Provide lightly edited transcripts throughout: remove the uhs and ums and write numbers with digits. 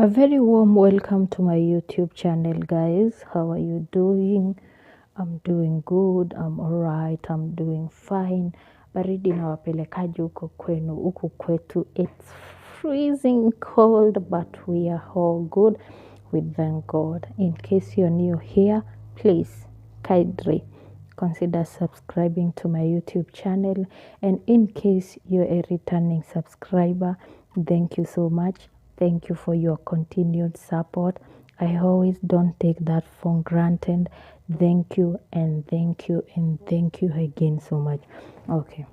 A very warm welcome to my YouTube channel, guys. How are you doing? I'm doing good. I'm alright. I'm doing fine. Baridi nawapelekaje huko kwenu? Huku kwetu it's freezing cold, but we are all good. We thank God. In case you're new here, please kindly consider subscribing to my YouTube channel. And in case you're a returning subscriber, thank you so much. Thank you for your continued support. I always don't take that for granted. Thank you and thank you and thank you again so much. Okay.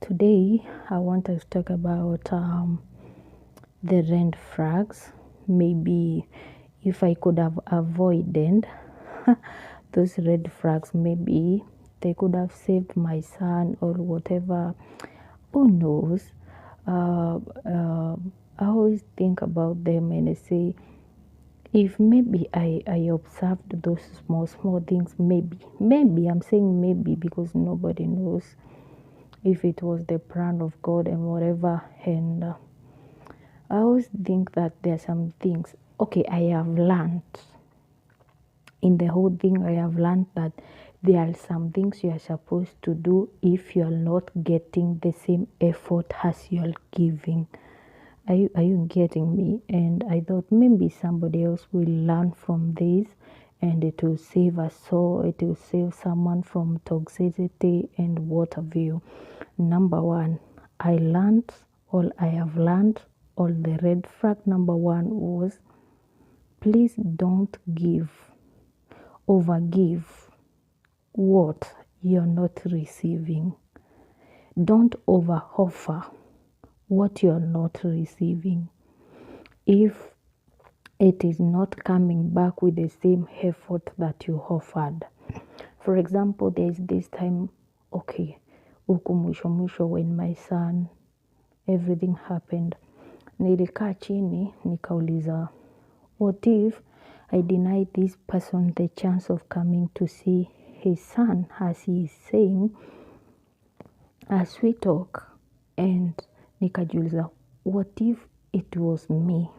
Today I want us to talk about the red flags. Maybe if I could have avoided those red flags, maybe they could have saved my son or whatever. Who knows? I always think about them and I say, if maybe I observed those small things, maybe I'm saying maybe because nobody knows if it was the plan of God and whatever. And I always think that there are some things, okay, I have learned in the whole thing, I have learned that there are some things you are supposed to do if you are not getting the same effort as you are giving. Are you getting me? And I thought maybe somebody else will learn from this and it will save us, so it will save someone from toxicity and what have you. Number one, I have learned all the red flag. Number one was, please don't overgive what you're not receiving. Don't over offer what you're not receiving. If it is not coming back with the same effort that you offered. For example, there's this time, okay, huku mwisho when my son, everything happened. Nilikaa chini, nikauliza, what if I deny this person the chance of coming to see his son, as he is saying, as we talk? And nikajiuliza, what if it was me?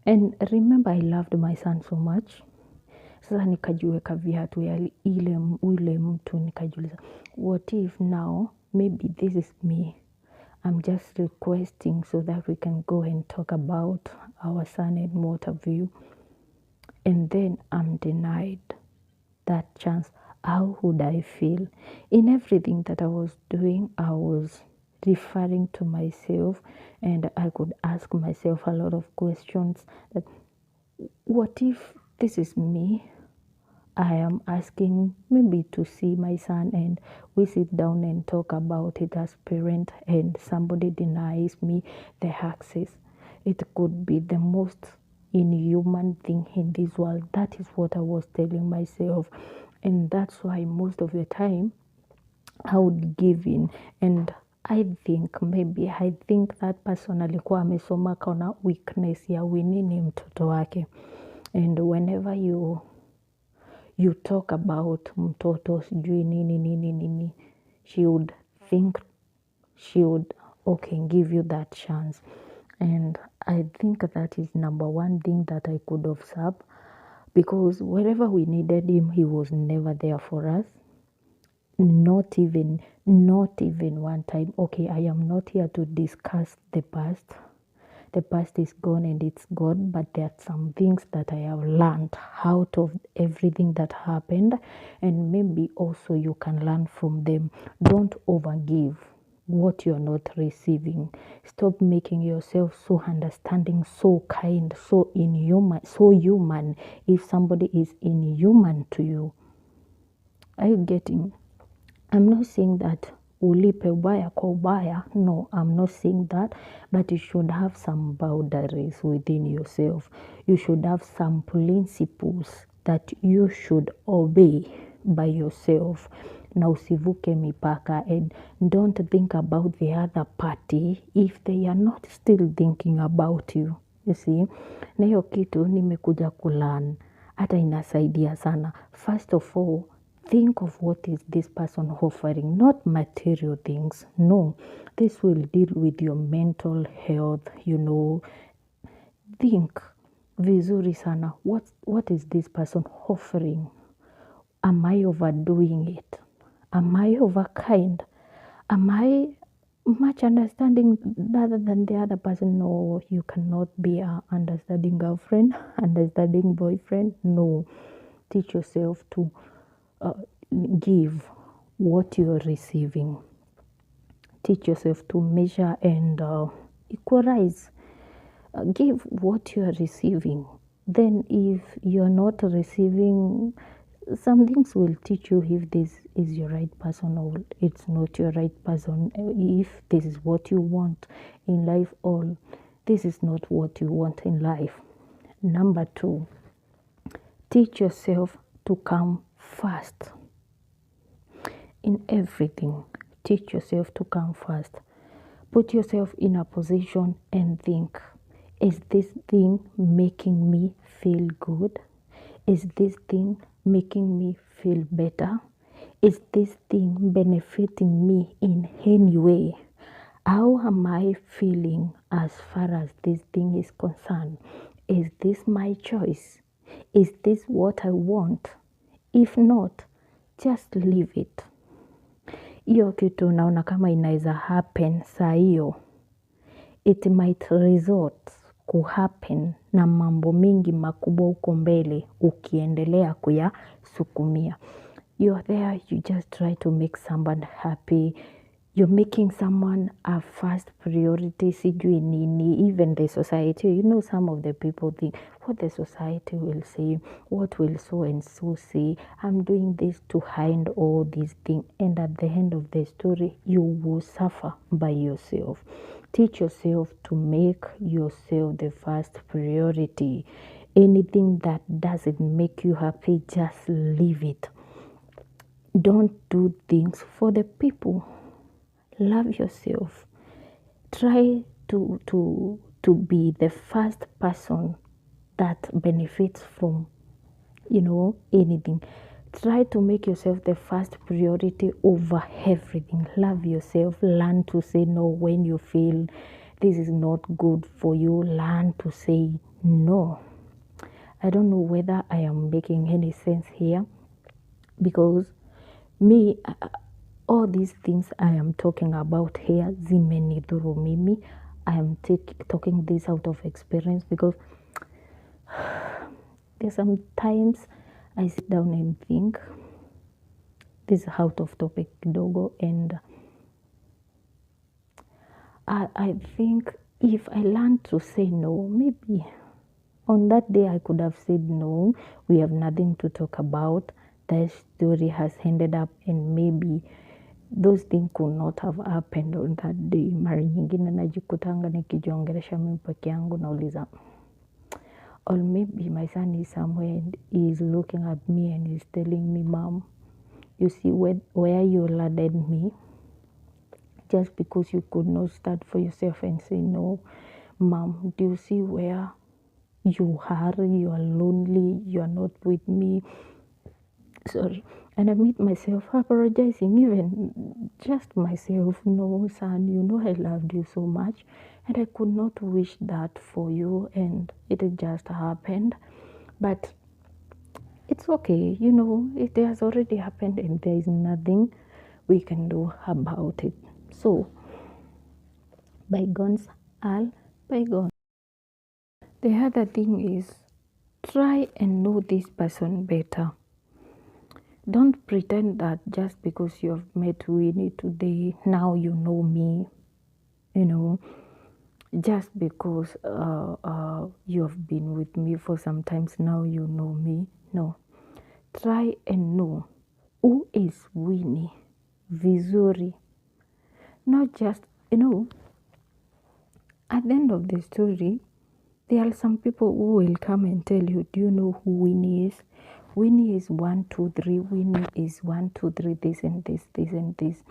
And remember, I loved my son so much. Sasa nikajiweka viatu ya ule mtu, nikajiuliza, what if now maybe this is me, I'm just requesting so that we can go and talk about our son and what have you, and then I'm denied that chance. How would I feel? In everything that I was doing, I was referring to myself, and I could ask myself a lot of questions that, what if this is me? I am asking maybe to see my son and we sit down and talk about it as parent, and somebody denies me the access. It could be the most inhuman thing in this world. That is what I was telling myself, and that's why most of the time I would give in. And I think that person alikuwa amesoma kaona weakness ya Winnie ni mtoto wake, and whenever you talk about mtoto sijui nini, she would okay, give you that chance. And I think that is number one thing that I could observe, because wherever we needed him, he was never there for us. Not even one time. Okay, I am not here to discuss the past. The past is gone and it's gone, but there are some things that I have learned out of everything that happened, and maybe also you can learn from them. Don't overgive what you're not receiving. Stop making yourself so understanding, so kind, so human if somebody is inhuman to you. Are you getting? I'm not saying that ulipe ubaya kwa ubaya. No, I'm not saying that. But you should have some boundaries within yourself. You should have some principles that you should obey by yourself. Na usivuke mipaka, and don't think about the other party if they are not still thinking about you. You see, na hiyo kitu nimekuja kulearn. Hata inasaidia sana. First of all, think of what is this person offering, not material things. No, this will deal with your mental health, think vizuri sana, what is this person offering? Am I overdoing it? Am I overkind? Am I much understanding rather than the other person? No, you cannot be a understanding girlfriend, understanding boyfriend. No, teach yourself to uh, give what you're receiving. Teach yourself to measure and equalize. Give what you are receiving. Then, if you're not receiving, some things will teach you if this is your right person or it's not your right person. If this is what you want in life or this is not what you want in life. Number 2, teach yourself to come first in everything. Teach yourself to come first. Put yourself in a position and think, is this thing making me feel good? Is this thing making me feel better? Is this thing benefiting me in any way? How am I feeling as far as this thing is concerned? Is this my choice? Is this what I want? If not, just leave it. Hiyo kitu naona kama inaweza happen saa hiyo, it might result kuhappen na mambo mingi makubwa huko mbele ukiendelea kuyasukumia. You're there, you just try to make someone happy. You're making someone a first priority, sijui nini, even the society. You know, some of the people think, what the society will say, what will so and so say. I'm doing this to hide all these things. And at the end of the story, you will suffer by yourself. Teach yourself to make yourself the first priority. Anything that doesn't make you happy, just leave it. Don't do things for the people. Love yourself. Try to be the first person that benefits from, anything. Try to make yourself the first priority over everything. Love yourself. Learn to say no when you feel this is not good for you. Learn to say no. I don't know whether I am making any sense here, because me, all these things I am talking about here, zimenidhuru mimi. I am talking this out of experience, because there's sometimes I sit down and think, this is out of topic kidogo, and I think if I learn to say no, maybe on that day I could have said no, we have nothing to talk about, the story has ended up, and maybe those things could not have happened on that day. Mara nyingine najikutanga nikijiongelesha mimi peke yangu, nauliza, or maybe my son is somewhere and he is looking at me and he's telling me, Mom, you see where you landed me, just because you could not stand for yourself and say no. Mom, do you see where you are lonely, you are not with me? Sorry. And I meet myself apologizing, even just myself. No, son, I loved you so much, and I could not wish that for you, and it just happened. But it's okay, it has already happened, and there is nothing we can do about it. So, bygones are bygones. The other thing is, try and know this person better. Don't pretend that just because you have met Winnie today, now you know me. Just because you have been with me for some times, now you know me. No. Try and know who is Winnie vizuri. Not just, at the end of the story, there are some people who will come and tell you, do you know who Winnie is? Winnie is 1, 2, 3. Winnie is 1, 2, 3, this and this, this and this.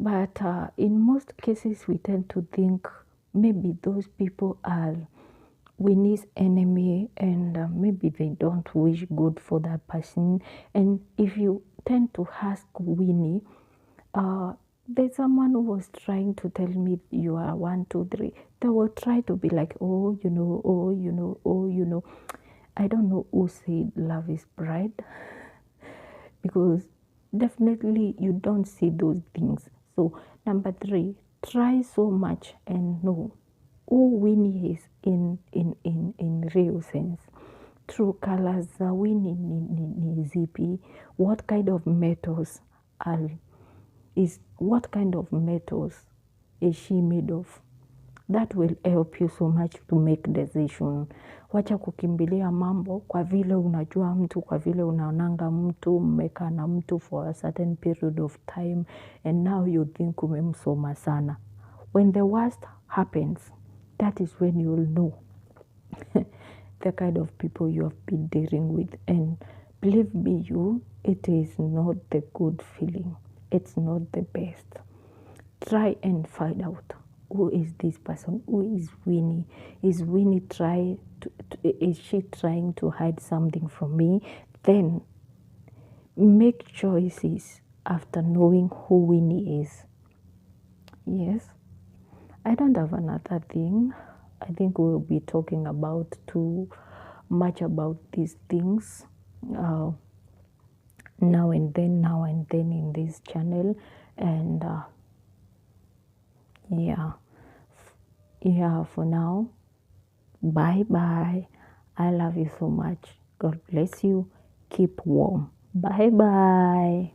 But in most cases, we tend to think maybe those people are Winnie's enemy, and maybe they don't wish good for that person. And if you tend to ask Winnie, There's someone who was trying to tell me you are one, two, three. They will try to be like, oh, you know, oh, you know, oh, you know. I don't know who said love is blind, because definitely you don't see those things. So, number three, try so much and know who Winnie is in real sense. True colors za Winnie ni zipi? What kind of metals are what kind of metals is she made of? That will help you so much to make decision. Wacha kukimbilia mambo kwa vile unajua mtu, kwa vile unaonanga mtu, mmekaa na mtu for a certain period of time and now you think umemsoma sana. When the worst happens, that is when you will know the kind of people you have been dealing with. And believe me, it is not the good feeling. It's not the best. Try and find out who is this person, who is Winnie. Is Winnie is she trying to hide something from me? Then make choices after knowing who Winnie is. Yes, I don't have another thing. I think we'll be talking about too much about these things now and then in this channel. And yeah, for now, bye bye. I love you so much. God bless you. Keep warm. Bye bye.